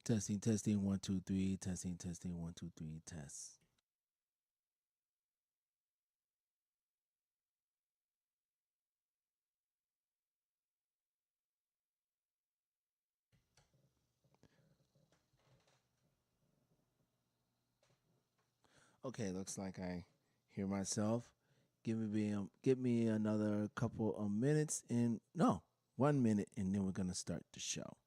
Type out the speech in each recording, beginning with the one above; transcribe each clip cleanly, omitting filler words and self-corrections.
Testing, testing, 1, 2, 3. Testing, testing, 1, 2, 3. Test. Okay, looks like I hear myself. Give me another couple of minutes, and no, 1 minute, and then we're gonna start the show.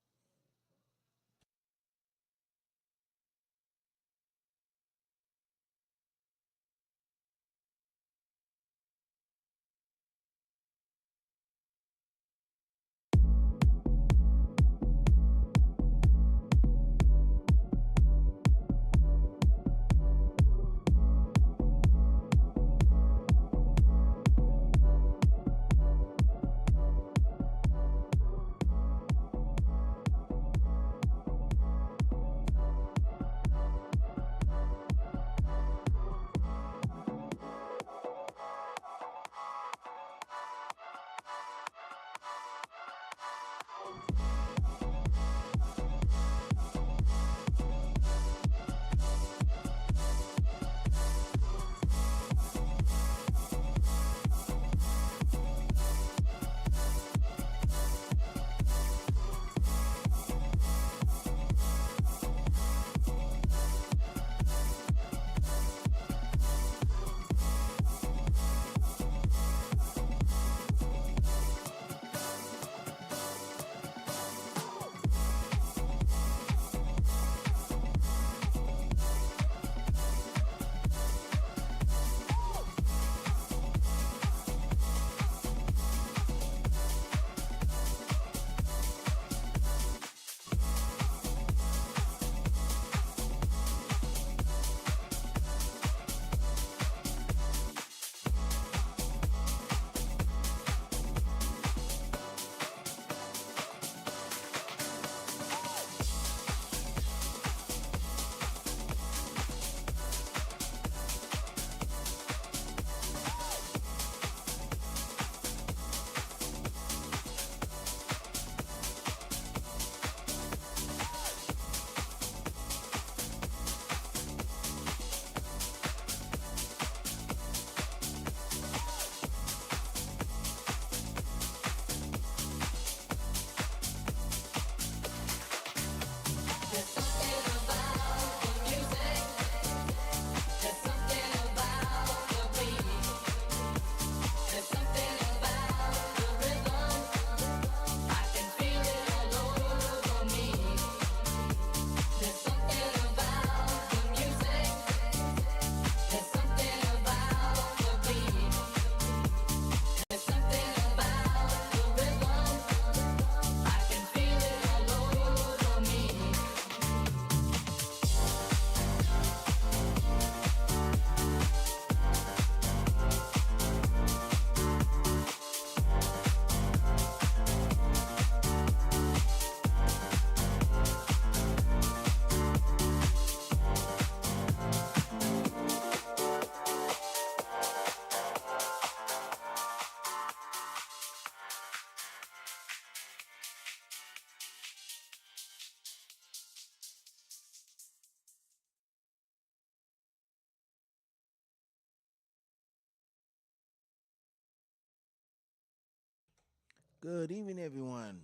Good evening, everyone.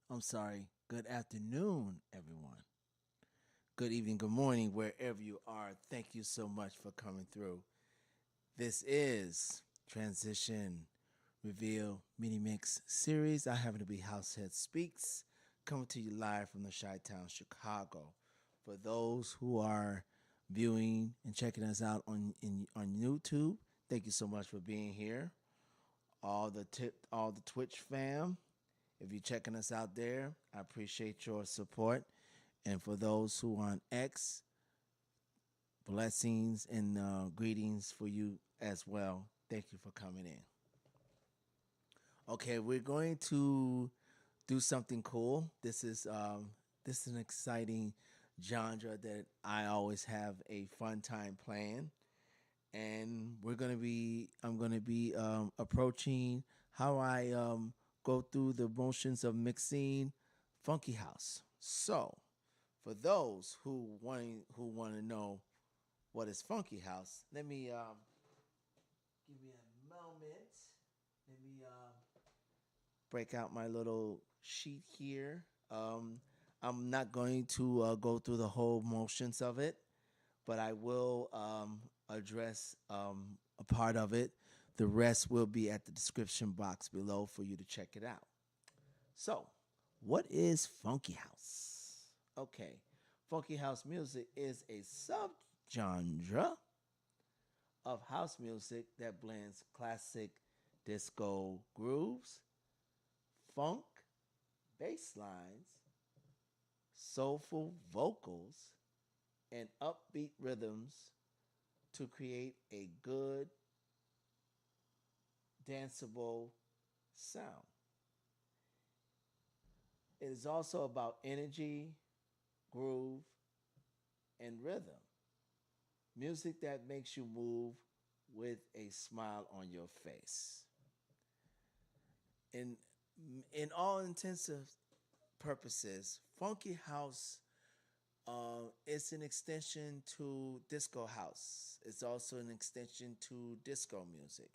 I'm sorry. Good afternoon, everyone. Good evening, good morning, wherever you are. Thank you so much for coming through. This is Transition Reveal Mini Mix series. I happen to be Househead Speaks, coming to you live from the Chi-Town, Chicago. For those who are viewing and checking us out on YouTube, thank you so much for being here. All the Twitch fam, if you're checking us out there, I appreciate your support. And for those who are on X, blessings and greetings for you as well. Thank you for coming in. Okay, we're going to do something cool. This is an exciting genre that I always have a fun time playing, and I'm gonna be approaching how I go through the motions of mixing funky house. So For those who want to know what is funky house, let me give me a moment. Let me break out my little sheet here. I'm not going to go through the whole motions of it, but I will address a part of it. The rest will be at the description box below for you to check it out. So, what is funky house? Okay, funky house music is a subgenre of house music that blends classic disco grooves, funk, bass lines, soulful vocals, and upbeat rhythms to create a good danceable sound. It is also about energy, groove, and rhythm. Music that makes you move with a smile on your face. In in all intensive purposes, funky house is an extension to disco house. It's also an extension to disco music.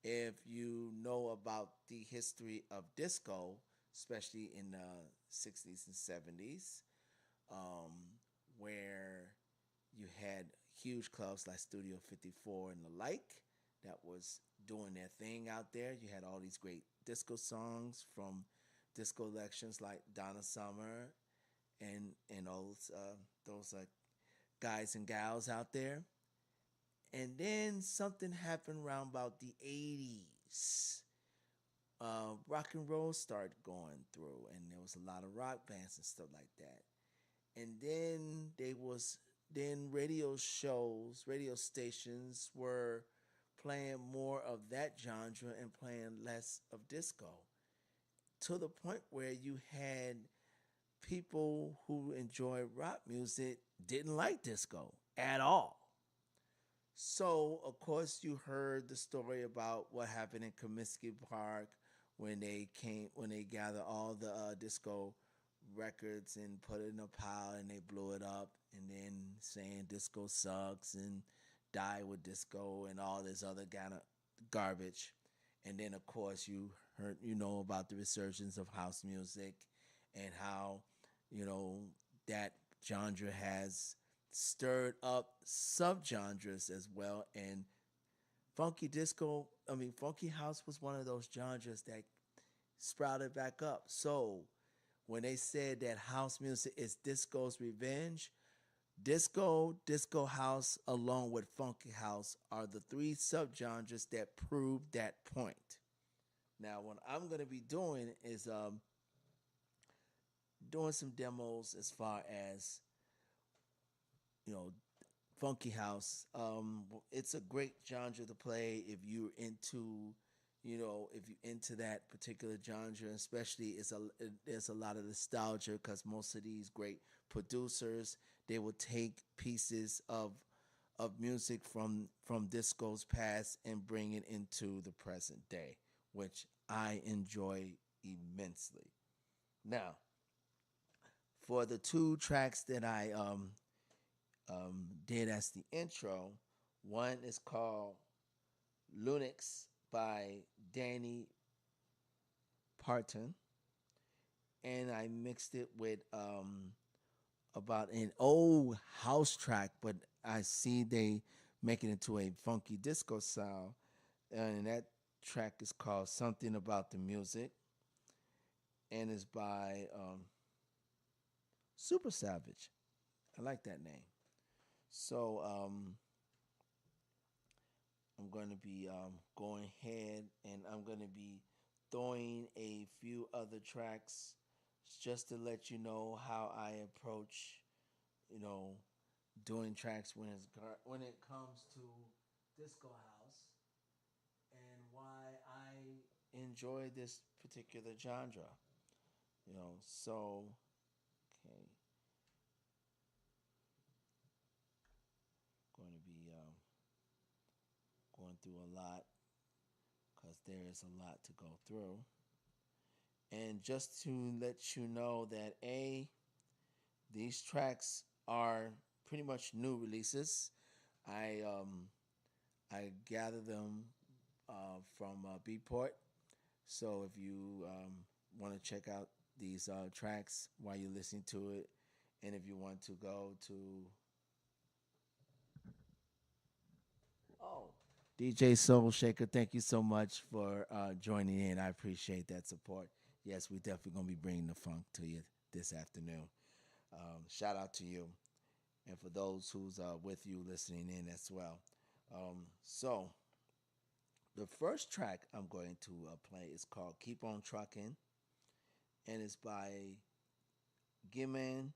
If you know about the history of disco, especially in the 60s and 70s, um, where you had huge clubs like Studio 54 and the like that was doing their thing out there. You had all these great disco songs from disco elections like Donna Summer and those guys and gals out there. And then something happened around about the 80s. Rock and roll started going through, and there was a lot of rock bands and stuff like that. And then radio stations were playing more of that genre and playing less of disco, to the point where you had people who enjoy rock music didn't like disco at all. So, of course, you heard the story about what happened in Comiskey Park when they gathered all the disco records and put it in a pile and they blew it up and then saying disco sucks and die with disco and all this other kind of garbage. And then, of course, you know about the resurgence of house music and how, you know, that genre has stirred up subgenres as well. And funky house was one of those genres that sprouted back up. So when they said that house music is disco's revenge, disco house, along with funky house are the three subgenres that prove that point. Now, what I'm going to be doing is doing some demos as far as you know funky house. It's a great genre to play if you're into, if you're into that particular genre. Especially, there's a lot of nostalgia because most of these great producers, they will take pieces of music from disco's past and bring it into the present day, which I enjoy immensely. Now, for the two tracks that I did as the intro. One is called Lunix by Danny Parton, and I mixed it with about an old house track, but I see they make it into a funky disco sound, and that track is called Something About the Music, and is by Super Savage. I like that name. So I'm going to be going ahead and I'm going to be throwing a few other tracks just to let you know how I approach, you know, doing tracks when it comes to disco house and why I enjoy this particular genre. So okay, going to be going through a lot because there is a lot to go through. And just to let you know that These tracks are pretty much new releases. I gather them from Beatport. So if you want to check out these tracks while you're listening to it, and if you want to go to oh DJ Soul Shaker, thank you so much for joining in. I appreciate that support. Yes, we definitely gonna be bringing the funk to you this afternoon. Shout out to you, and for those who's with you listening in as well. So the first track I'm going to play is called "Keep On Truckin'," and it's by Giman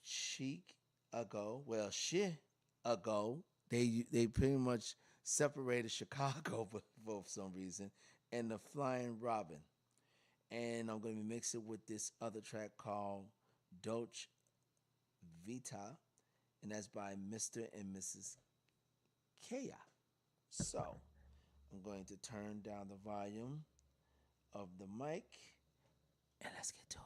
Cheek Ago. Well, shit ago. They pretty much separated Chicago for some reason, and the Flying Robin. And I'm gonna be mixing with this other track called Dolce Vita, and that's by Mr. and Mrs. Kea. So I'm going to turn down the volume of the mic, and let's get to it.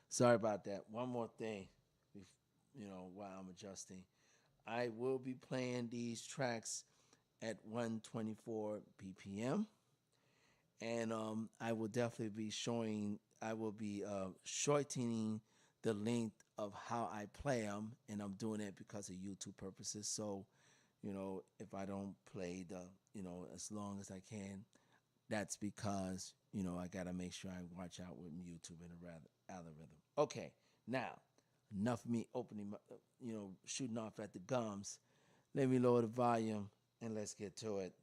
Sorry about that. One more thing, while I'm adjusting, I will be playing these tracks at 124 BPM, and I will definitely be showing. I will be shortening the length of how I play them, and I'm doing it because of YouTube purposes. So, if I don't play as long as I can, that's because I gotta make sure I watch out with YouTube and a rather algorithm. Okay, now enough of me opening, shooting off at the gums. Let me lower the volume and let's get to it.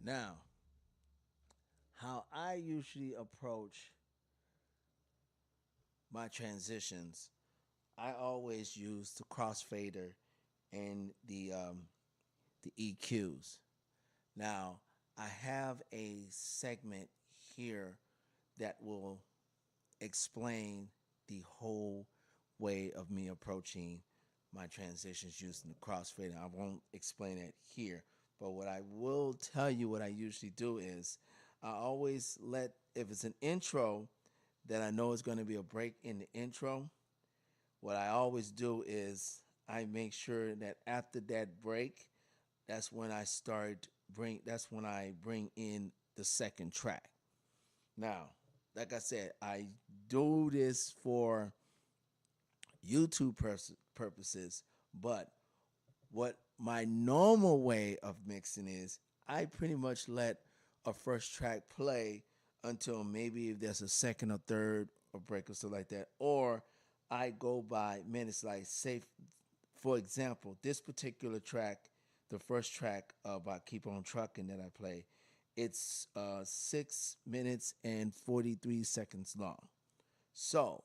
Now, how I usually approach my transitions, I always use the crossfader and the EQs. Now, I have a segment here that will explain the whole way of me approaching my transitions using the crossfader. I won't explain it here, but what I will tell you, what I usually do is I always let, if it's an intro that I know is going to be a break in the intro, what I always do is I make sure that after that break, that's when I bring in the second track. Now, like I said, I do this for YouTube purposes, but what my normal way of mixing is, I pretty much let a first track play until maybe if there's a second or third or break or stuff like that, or I go by minutes. Like, say, for example, this particular track, the first track by Keep On Trucking that I play, it's 6 minutes and 43 seconds long. So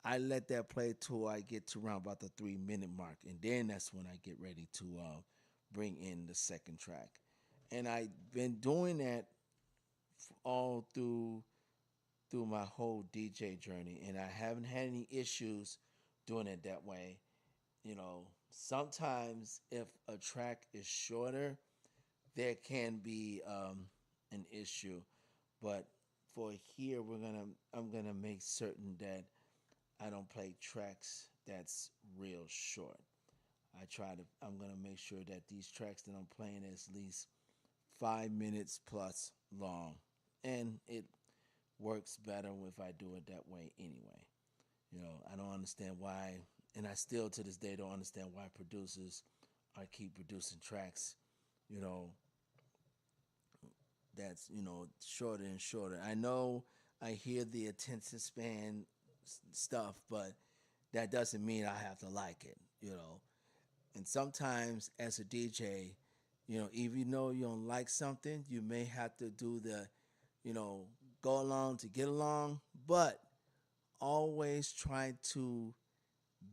I let that play till I get to around about the 3 minute mark, and then that's when I get ready to bring in the second track. And I've been doing that all through my whole DJ journey, and I haven't had any issues doing it that way. Sometimes if a track is shorter, there can be an issue, but for here, I'm gonna make certain that I don't play tracks that's real short. I'm gonna make sure that these tracks that I'm playing is at least 5 minutes plus long, and it works better if I do it that way anyway. I don't understand why, and I still to this day don't understand why producers are keep producing tracks, you know, that's shorter and shorter. I know I hear the attention span stuff, but that doesn't mean I have to like it. And sometimes as a DJ, even though you don't like something, you may have to do the, you know, go along to get along, but always try to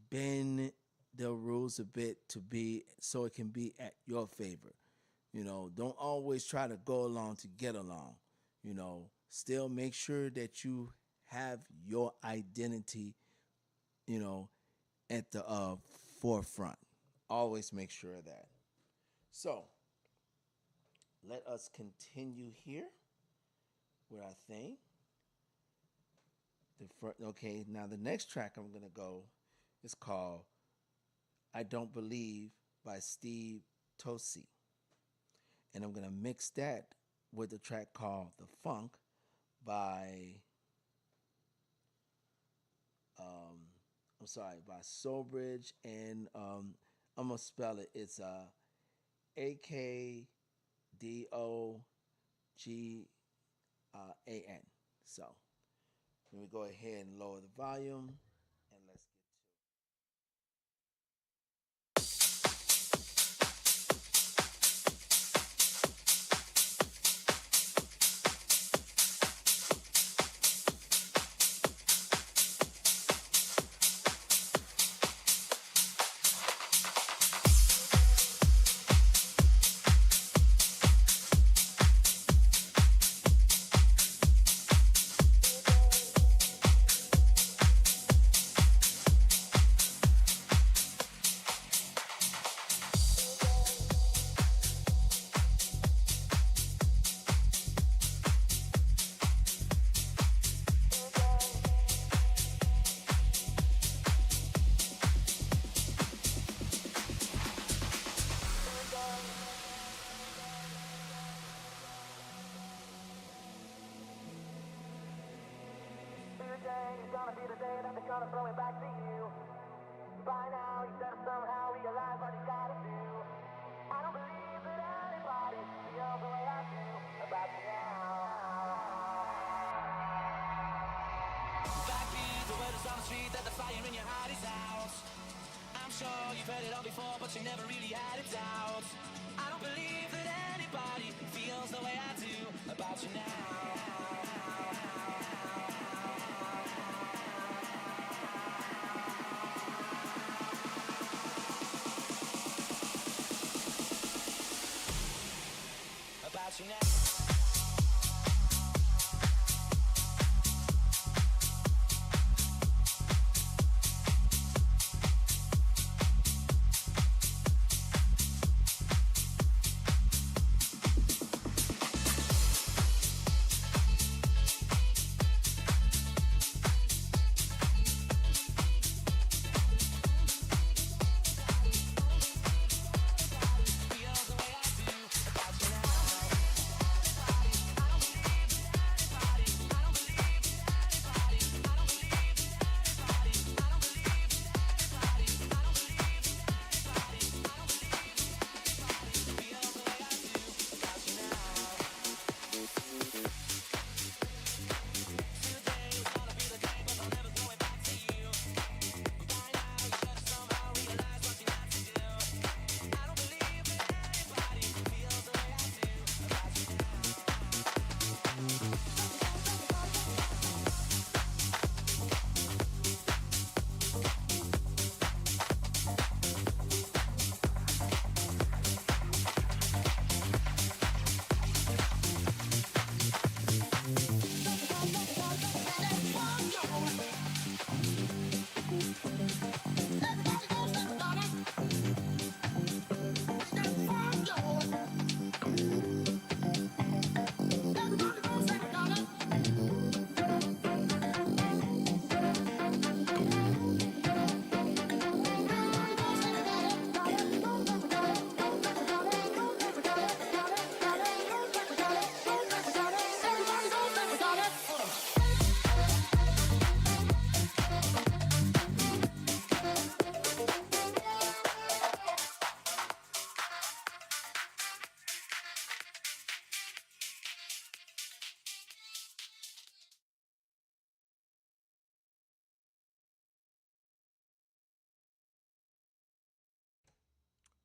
bend the rules a bit to be so it can be at your favor. Don't always try to go along to get along. Still make sure that you have your identity, you know, at the forefront. Always make sure of that. So let us continue here with our thing. Okay, now the next track I'm gonna go is called "I Don't Believe" by Steve Tosi, and I'm gonna mix that with a track called "The Funk" by by Soulbridge, and I'm gonna spell it. It's AKDOGAN. So let me go ahead and lower the volume, and let's get It's gonna be the day that they're gonna throw it back to you. By now, you should have somehow realized what you gotta do. I don't believe that anybody feels the way I do about you now. Backbeat, the word is on the street that the fire in your heart is out. I'm sure you've heard it all before, but you never really had it out. I don't believe that anybody anybody feels the way I do about you now. About you now.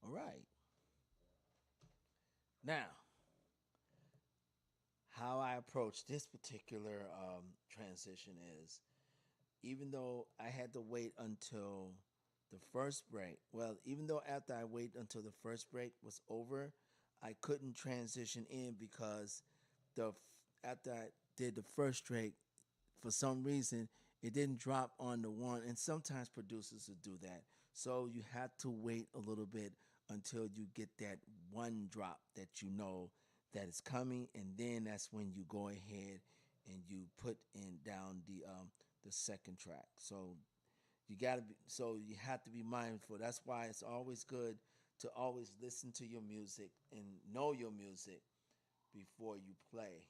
All right. Now, how I approach this particular transition is, even though I had to wait until the first break, well, even though after I wait until the first break was over, I couldn't transition in because after I did the first break, for some reason it didn't drop on the one, and sometimes producers will do that. So you have to wait a little bit until you get that one drop that you know that is coming, and then that's when you go ahead and you put in down the second track. So you have to be mindful. That's why it's always good to always listen to your music and know your music before you play.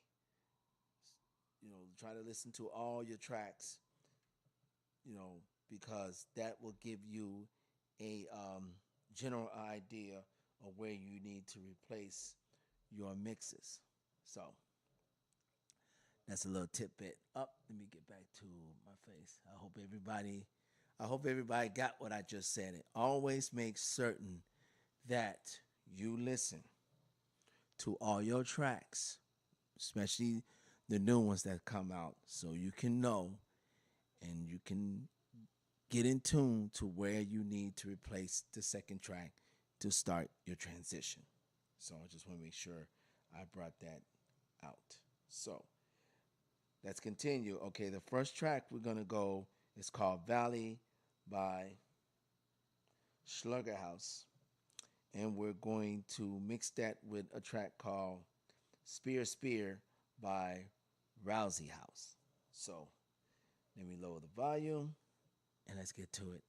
Try to listen to all your tracks, because that will give you a general idea of where you need to replace your mixes. So that's a little tidbit. Let me get back to my face. I hope everybody got what I just said. It always make certain that you listen to all your tracks, especially the new ones that come out, so you can know and you can get in tune to where you need to replace the second track to start your transition. So I just want to make sure I brought that out. So let's continue. Okay, the first track we're going to go is called Valley by Schlurgerhaus. And we're going to mix that with a track called Spear Spear by Rousey House. So let me lower the volume and let's get to it.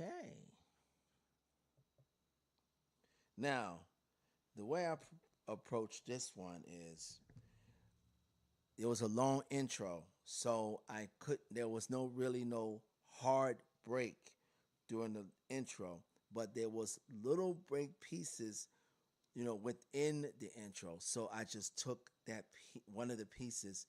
Okay. Now, the way I approach this one is it was a long intro, so there was no hard break during the intro, but there was little break pieces, within the intro. So I just took one of the pieces,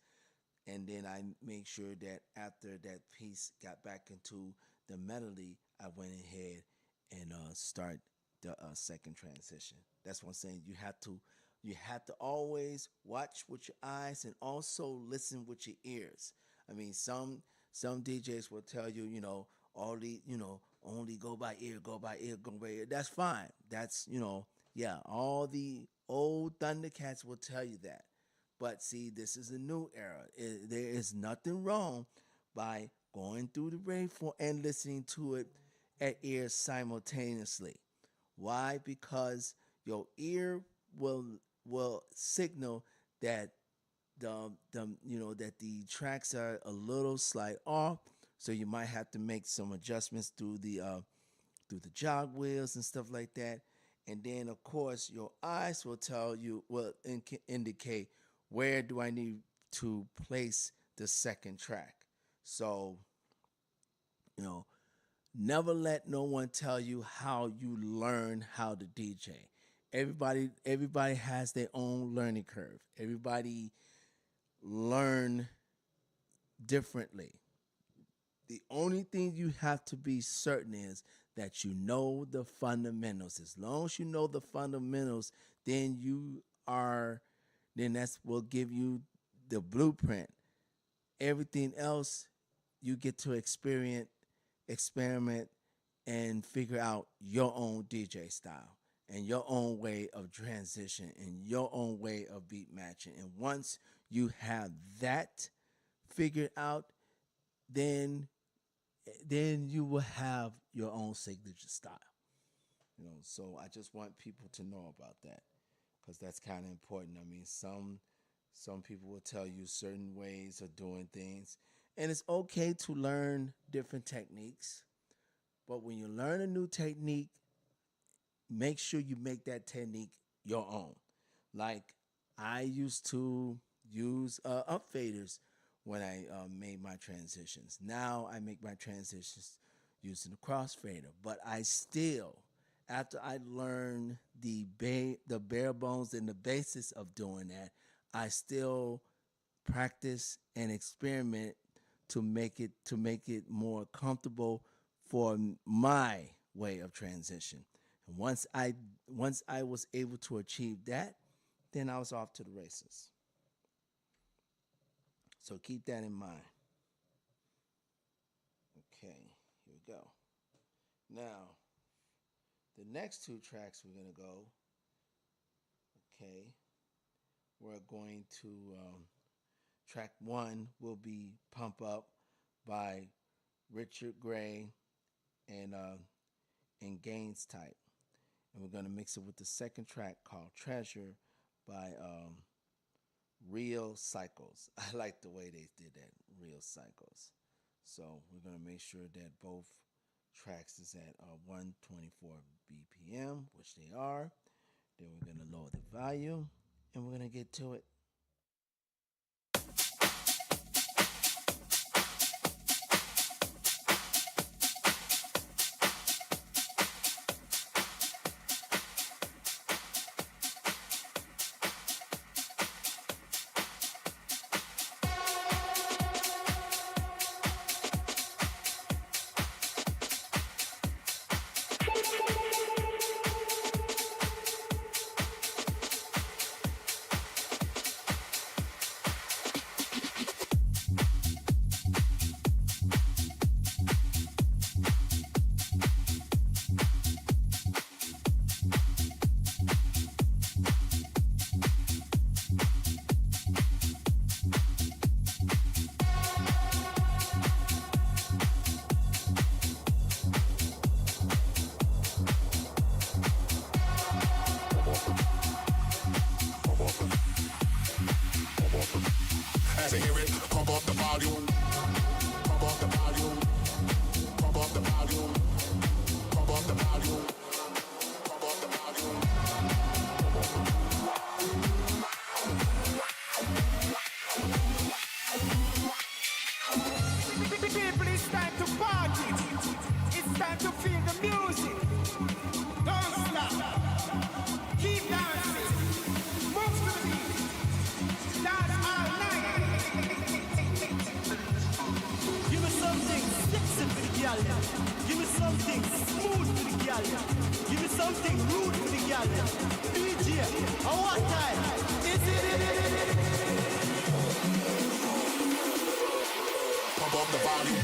and then I made sure that after that piece got back into the melody, I went ahead and start the second transition. That's what I'm saying. You have to always watch with your eyes and also listen with your ears. I mean, some DJs will tell you, all the, only go by ear, go by ear, go by ear. That's fine. That's, yeah, all the old Thundercats will tell you that. But see, this is a new era. There is nothing wrong by going through the waveform and listening to it at ears simultaneously. Why? Because your ear will signal that that the tracks are a little slight off, so you might have to make some adjustments through the jog wheels and stuff like that. And then of course your eyes will indicate where do I need to place the second track. So never let no one tell you how you learn how to DJ. Everybody has their own learning curve. Everybody learn differently. The only thing you have to be certain is that you know the fundamentals. As long as you know the fundamentals, then that's will give you the blueprint. Everything else you get to experiment, and figure out your own DJ style and your own way of transition and your own way of beat matching. And once you have that figured out, then you will have your own signature style. So I just want people to know about that, because that's kind of important. I mean, some people will tell you certain ways of doing things, and it's okay to learn different techniques. But when you learn a new technique, make sure you make that technique your own. Like I used to use up faders when I made my transitions. Now I make my transitions using the crossfader. But I still, after I learned the bare bones and the basis of doing that, I still practice and experiment to make it more comfortable for my way of transition. And once I was able to achieve that, then I was off to the races. So keep that in mind. Okay, here we go. Now, the next two tracks we're going to go, okay, we're going to, track one will be Pump Up by Richard Gray and Gaines Type. And we're going to mix it with the second track called Treasure by Real Cycles. I like the way they did that, Real Cycles. So we're going to make sure that both tracks is at 124 BPM, which they are. Then we're going to lower the volume, and we're going to get to it. As I hear it, pump up the volume, pump up the volume, pump up the volume, music. Don't stop. Keep dancing. Move to the beat. Dance all night. Give me something sexy for the girl. Give me something smooth for the girl. Give me something rude for the girl. DJ, at what time? Is it? Pump up the volume.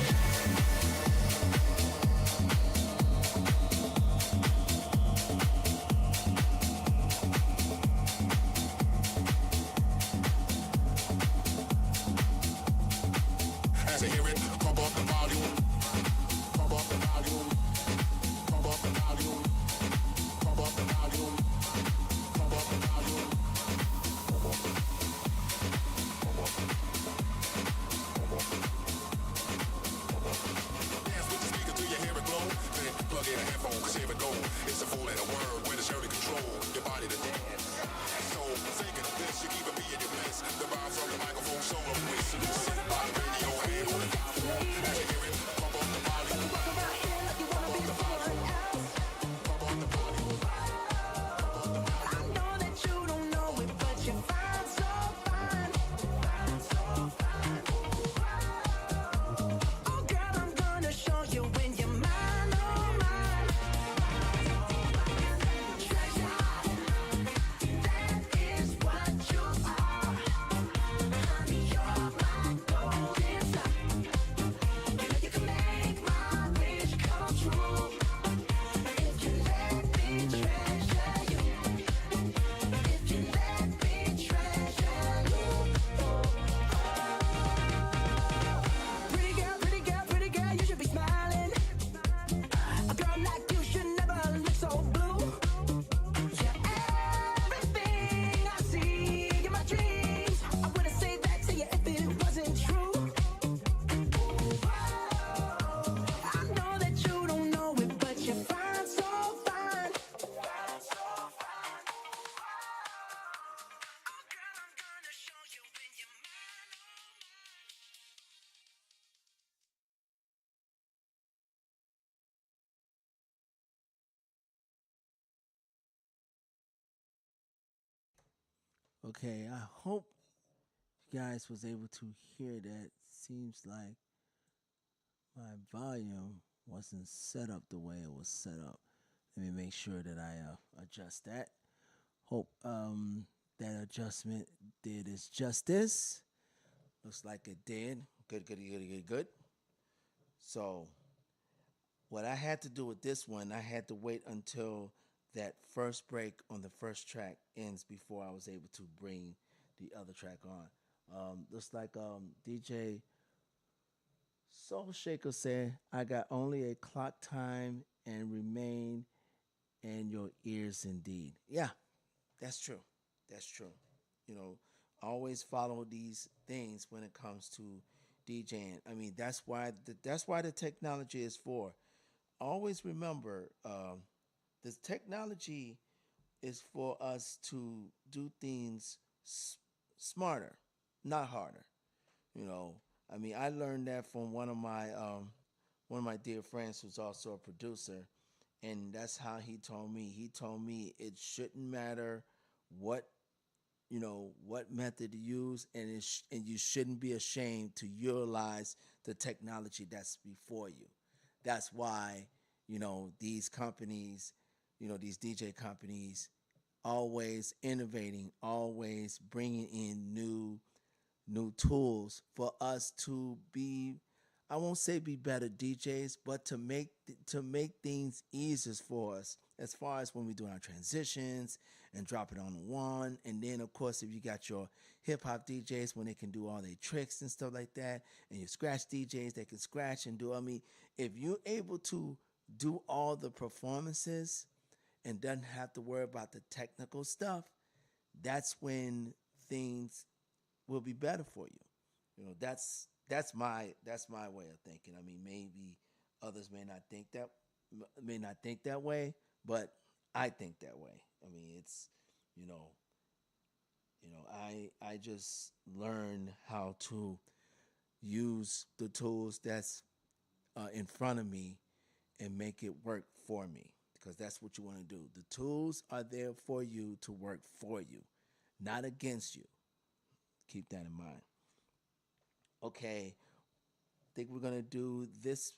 As I hear it, pump up the volume. Pump up the volume. Pump up the volume. Pump up the volume. Pump up the volume. Dance with the speaker till you hear it glow. Then plug in a headphone, cause here it go. It's a fool and a word when it's here to control your body to dance. So thinking of this, you keep it be in your mess. The vibe from the microphone, so up with. So you sit by the radio, hand on the dial. As you hear it, pump up the volume. Pump up the volume. Pump up the volume. I know that you don't know it, but you're fine, so fine. Oh girl, I'm gonna show you when you're mine, oh mine. Treasure, that is what you are. Honey, you're my golden star. You know you can make my wish come true. If you let me treasure you. If you let me treasure you. Pretty girl, you should be smiling. A girl like you should never look so blue. You're everything I see in my dreams. I wouldn't say that to you if it wasn't true. I know that you don't know it, but you're fine, so fine. Oh girl, I'm gonna show you when you're mine, oh mine. Okay, I hope you guys was able to hear that. Seems like my volume wasn't set up the way it was set up. Let me make sure that I adjust that. Hope that adjustment did its justice. Looks like it did. Good. So what I had to do with this one, I had to wait until that first break on the first track ends before I was able to bring the other track on. Looks like DJ Soul Shaker said, I got only a clock time and remain in your ears indeed. Yeah, that's true. That's true. You know, always follow these things when it comes to DJing. I mean, that's why the technology is for. Always remember, this technology is for us to do things smarter, not harder. You know, I mean, I learned that from one of my dear friends who's also a producer, and that's how he told me. He told me it shouldn't matter what what method to use, and and you shouldn't be ashamed to utilize the technology that's before you. That's why these companies, these DJ companies, always innovating, always bringing in new tools for us to be, I won't say be better DJs, but to make things easier for us as far as when we're doing our transitions and drop it on the one. And then of course, if you got your hip hop DJs when they can do all their tricks and stuff like that, and your scratch DJs that can scratch and do, I mean, if you're able to do all the performances and doesn't have to worry about the technical stuff, that's when things will be better for you. That's my way of thinking. I mean, maybe others may not think that way, but I think that way. I mean, it's you know, I just learned how to use the tools that's in front of me and make it work for me, because that's what you want to do. The tools are there for you to work for you, not against you. Keep that in mind. Okay, I think we're gonna do this.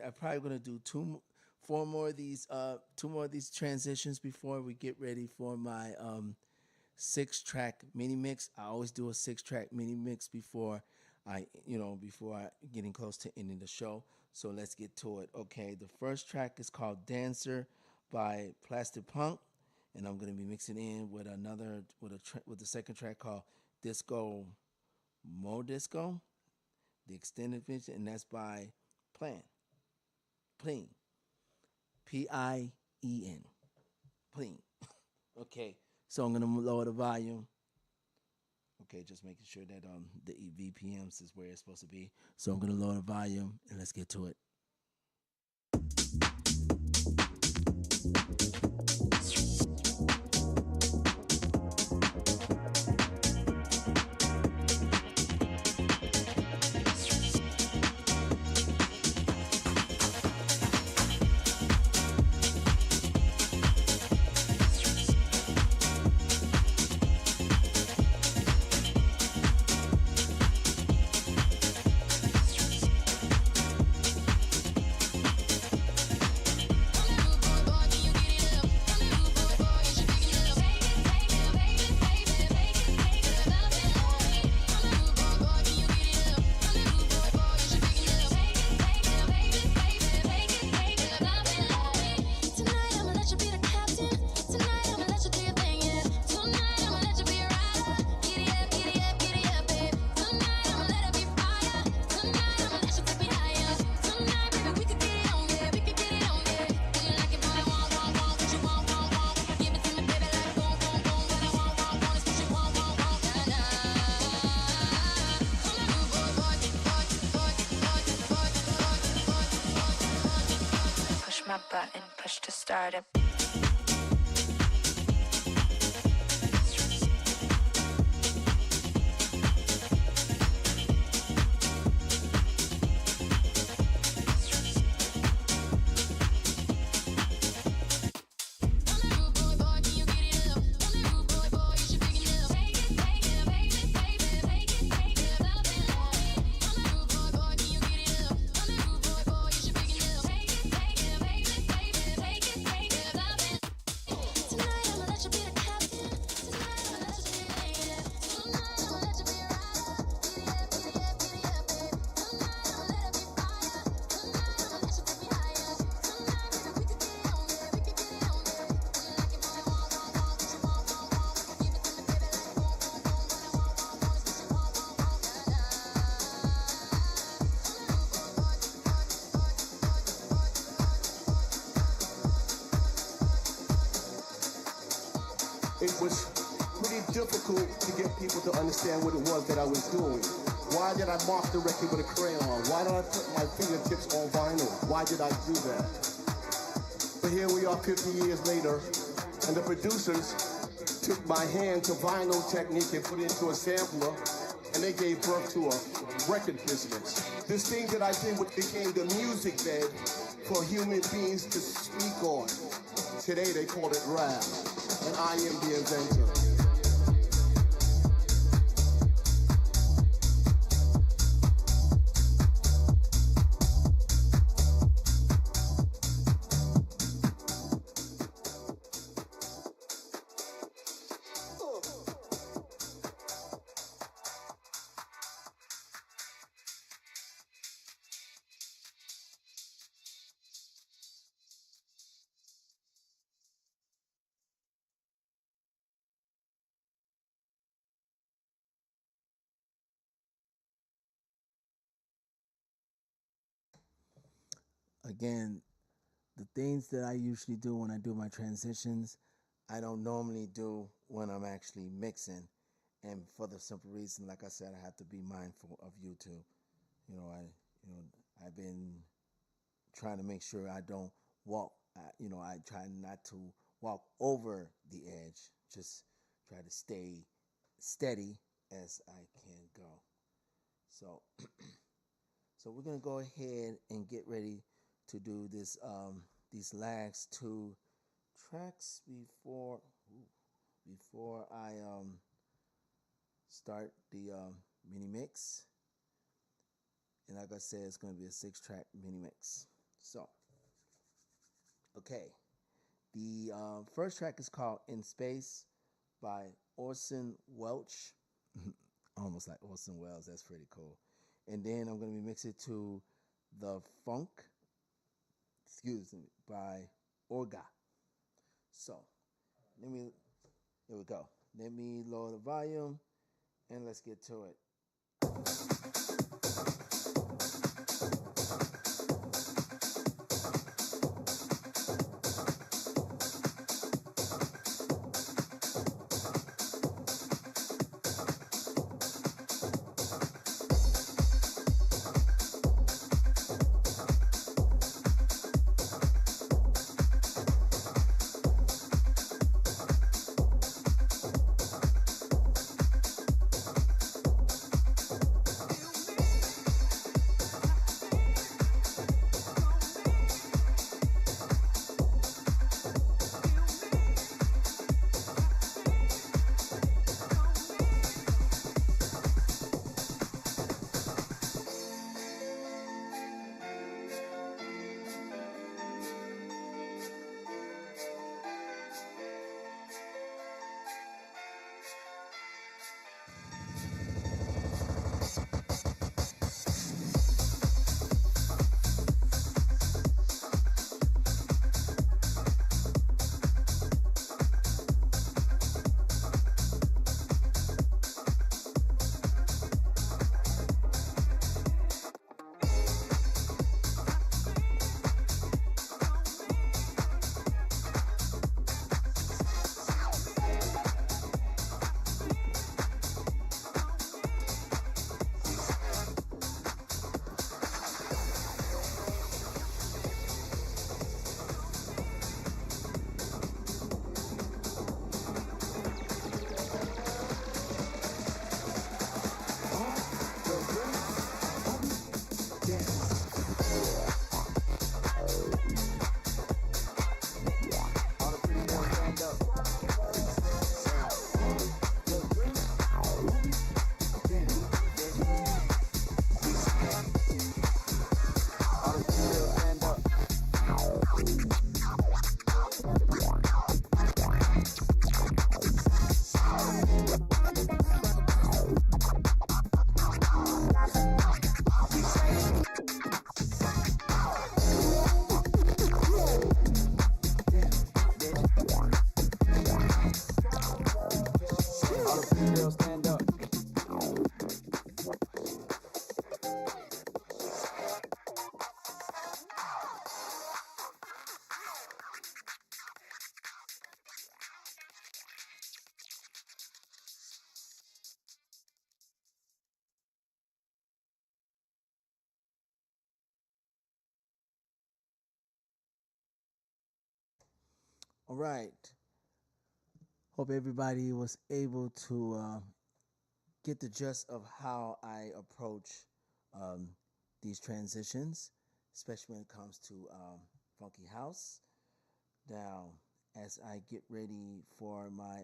I'm probably gonna do two more of these transitions before we get ready for my 6-track mini mix. I always do a 6-track mini mix before I getting close to ending the show. So let's get to it. Okay, the first track is called "Dancer" by Plastic Punk, and I'm gonna be mixing in with with the second track called "Disco Mo Disco," the extended version, and that's by Plan, Pleen, Pien, Pleen. Okay, so I'm gonna lower the volume. Okay, just making sure that the VPMs is where it's supposed to be. So I'm gonna lower the volume and let's get to it. My button, push to start it. It was pretty difficult to get people to understand what it was that I was doing. Why did I mark the record with a crayon? Why did I put my fingertips on vinyl? Why did I do that? But here we are 50 years later, and the producers took my hand to vinyl technique and put it into a sampler, and they gave birth to a record business. This thing that I did became the music bed for human beings to speak on. Today they call it rap, and I am the inventor. Again, the things that I usually do when I do my transitions, I don't normally do when I'm actually mixing. And for the simple reason, like I said, I have to be mindful of YouTube. I've been trying to make sure I don't walk. I try not to walk over the edge. Just try to stay steady as I can go. So, we're gonna go ahead and get ready to do this these last two tracks before I start the mini mix. And like I said, it's going to be a 6-track mini mix. So, okay. The first track is called In Space by Orson Welch. Almost like Orson Welles. That's pretty cool. And then I'm going to be mixing it to The Funk, by Orga. So, here we go. Let me lower the volume and let's get to it. All right. Hope everybody was able to get the gist of how I approach um, these transitions, especially when it comes to funky house. Now, as I get ready for my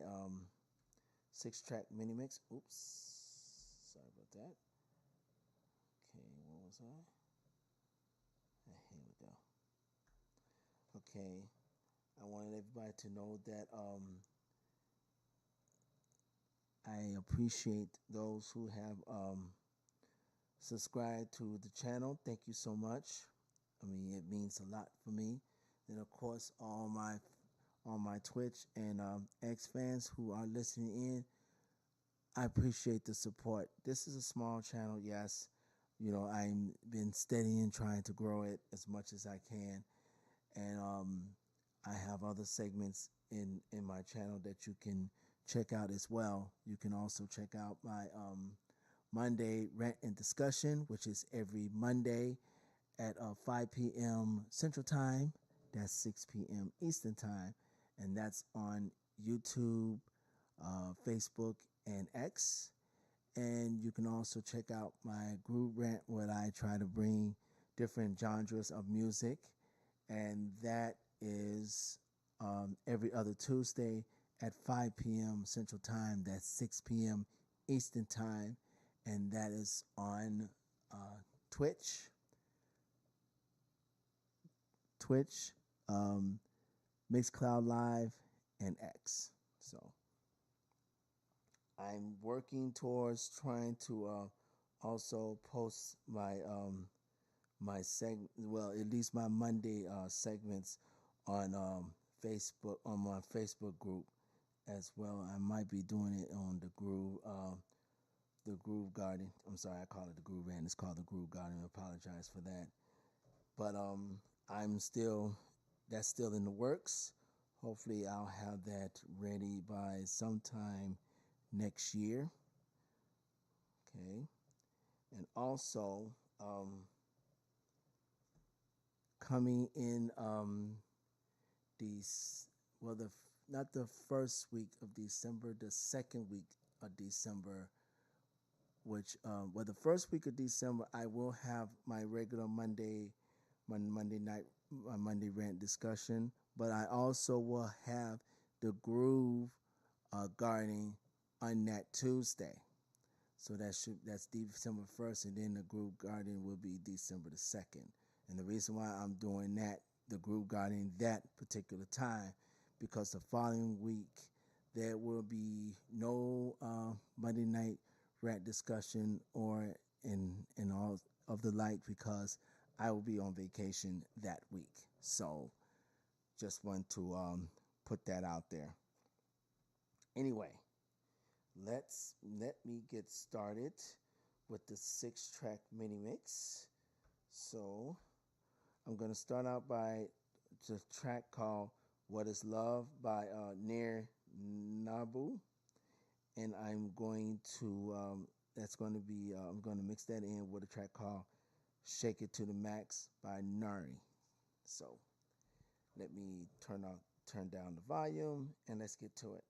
6-track mini mix, sorry about that. Okay, what was I? Here we go. Okay, I wanted everybody to know that I appreciate those who have subscribed to the channel. Thank you so much. I mean, it means a lot for me. And of course, all my Twitch and X fans who are listening in, I appreciate the support. This is a small channel, yes. You know, I've been studying, trying to grow it as much as I can. And I have other segments in my channel that you can check out as well. You can also check out my Monday Rant and Discussion, which is every Monday at 5 p.m. Central Time. That's 6 p.m. Eastern Time. And that's on YouTube, Facebook, and X. And you can also check out my Groove Rant, where I try to bring different genres of music and that is every other Tuesday at 5 p.m. Central Time. That's 6 p.m. Eastern Time, and that is on Twitch, Mixcloud Live, and X. So I'm working towards trying to also post my at least my Monday segments on Facebook, on my Facebook group as well. I might be doing it on the Groove Garden. I'm sorry, I call it the Groove Band. It's called the Groove Garden. I apologize for that. But that's still in the works. Hopefully I'll have that ready by sometime next year. Okay. And also, coming in not the first week of December, the second week of December, which the first week of December I will have my regular Monday night, my Monday rant discussion, but I also will have the Groove Gardening on that Tuesday. So that's December 1st, and then the Groove Garden will be December the 2nd. And the reason why I'm doing that, the Groove Garden, that particular time, because the following week there will be no Monday night rant discussion or in all of the like, because I will be on vacation that week. So just want to put that out there. Anyway, let me get started with the 6-track mini mix. So I'm going to start out by the track called What Is Love by Nir Nabu, and I'm going to I'm going to mix that in with a track called Shake It to the Max by Nari. So let me turn down the volume and let's get to it.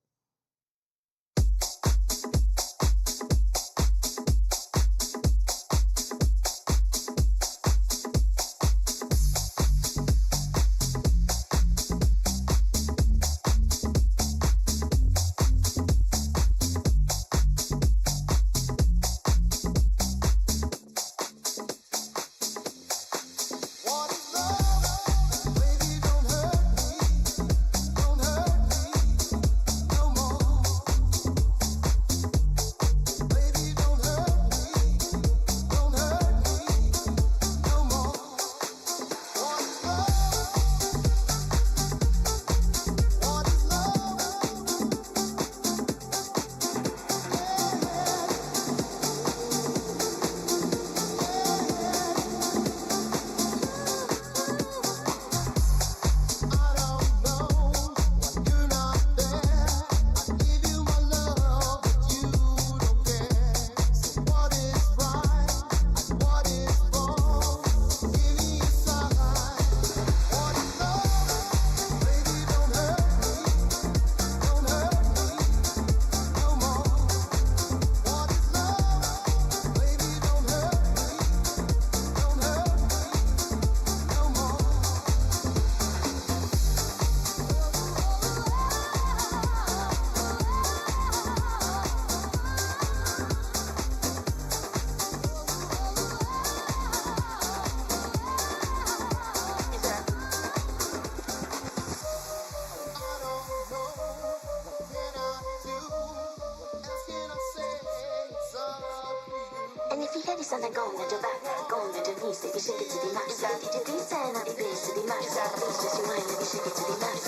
And if you hear something going at your back, going at your knees, if you shake it to the max, did you please say not the bass to the max? Please just rewind, let me shake it to the max.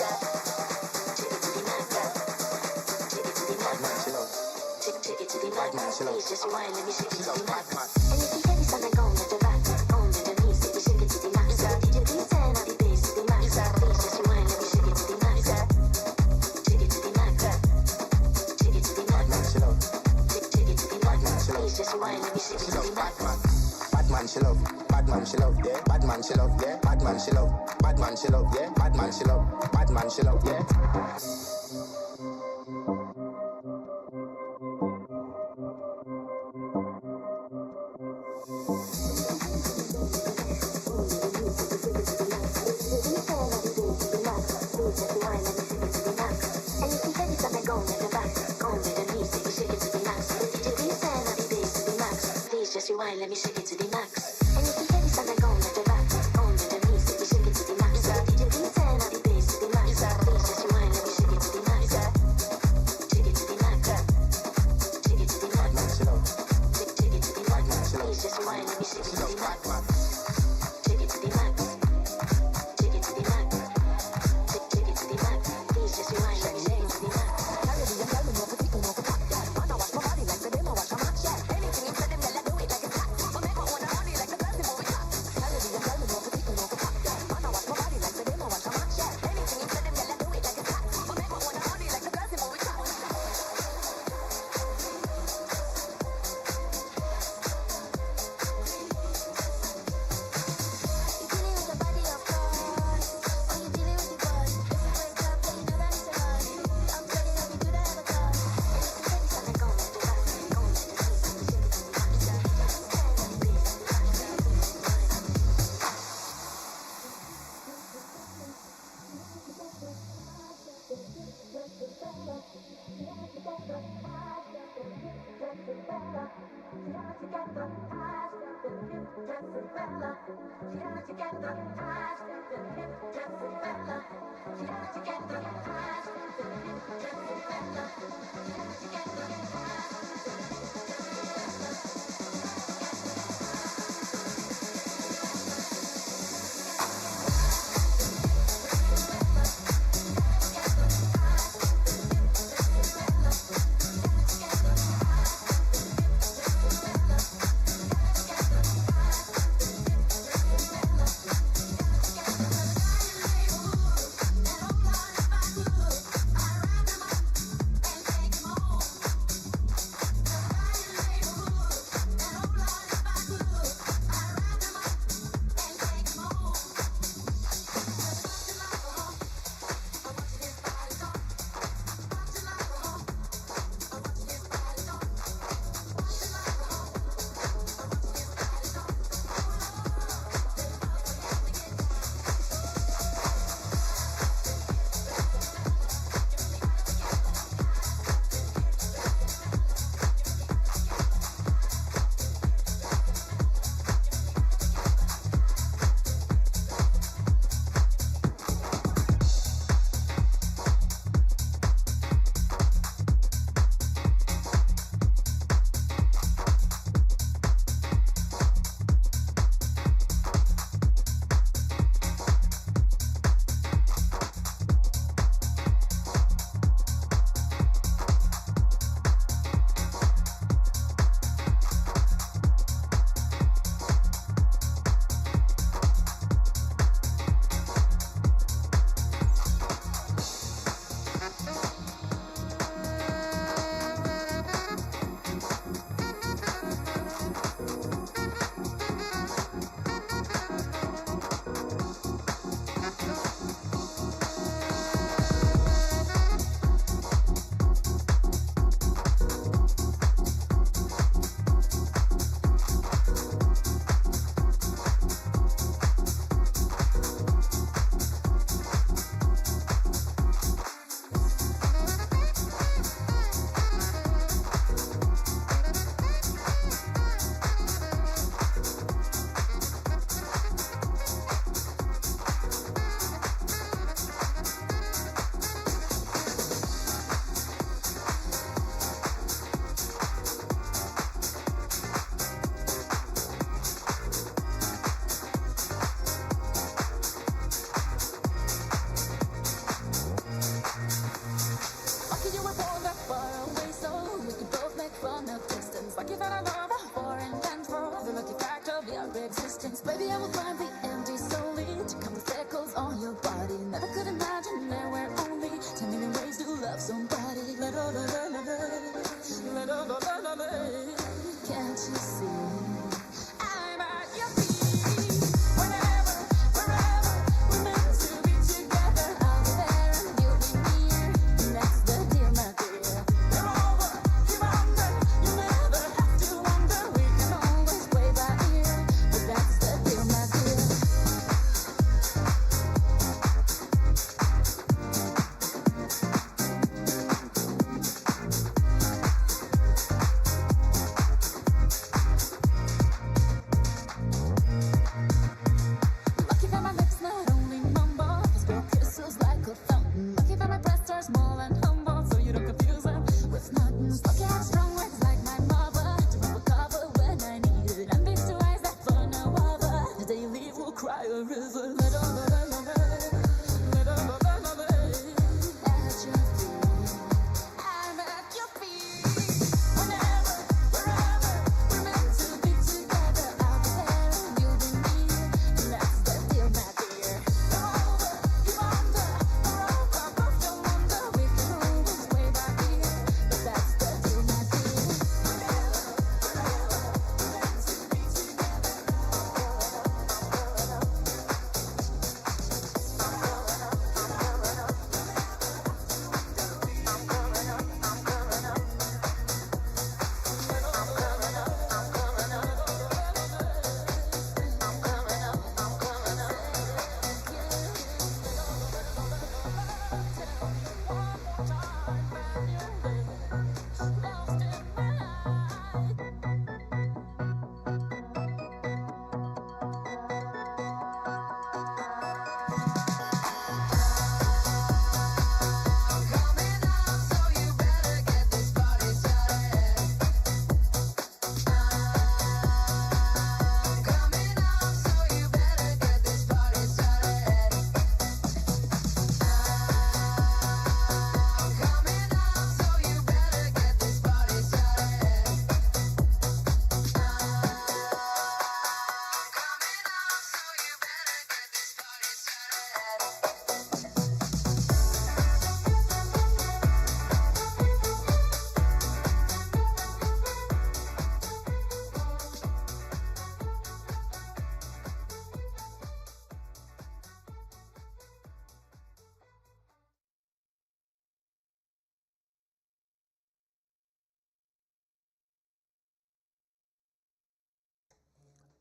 Shake it to the max. Shake it to the max. Shake it to the max. Please just rewind, let me shake it to the max. And if you hear something going at your back, going at your knees, if you shake it to the max, did you please say not the bass to the max? Please just rewind, let me shake it to the max. Shake it to the max. Shake it to the max. Shake it to the max. Please just rewind, let me shake it to the max. Bad man she love, yeah. Bad man she love, yeah. Bad man she love, bad man she love, yeah. Bad man she love, bad man she love, yeah. let me shake it to the max. And if you hear this, I'm gonna let the back on to the music, we shake it to the max. DJ please turn up the bass to the max. Please just rewind, let me shake it to the max. Shake it to the max. Shake it to the max. Shake it to the max. Please just rewind, let me shake it to the max. Shake it to the max. Shake it to the max. Shake it to the max. Please just rewind, let me shake it to the max.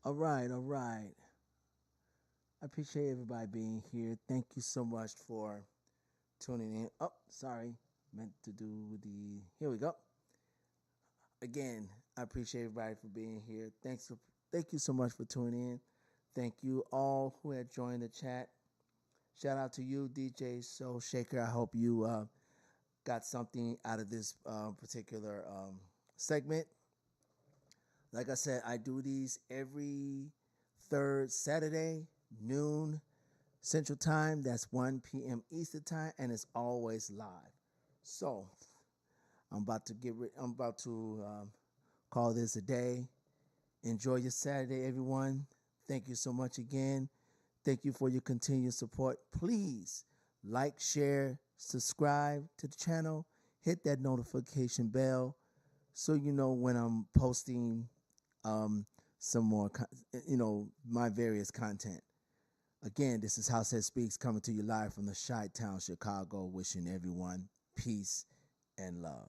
All right, all right. I appreciate everybody being here. Thank you so much for tuning in. Oh, sorry. Meant to do the. Here we go. Again, I appreciate everybody for being here. Thank you so much for tuning in. Thank you all who had joined the chat. Shout out to you, DJ Soul Shaker. I hope you got something out of this particular segment. Like I said, I do these every third Saturday, noon Central Time. That's 1 p.m. Eastern Time, and it's always live. So I'm about to call this a day. Enjoy your Saturday, everyone. Thank you so much again. Thank you for your continued support. Please like, share, subscribe to the channel. Hit that notification bell so you know when I'm posting some more, my various content. Again, this is House Head Speaks coming to you live from the Chi-Town, Chicago, wishing everyone peace and love.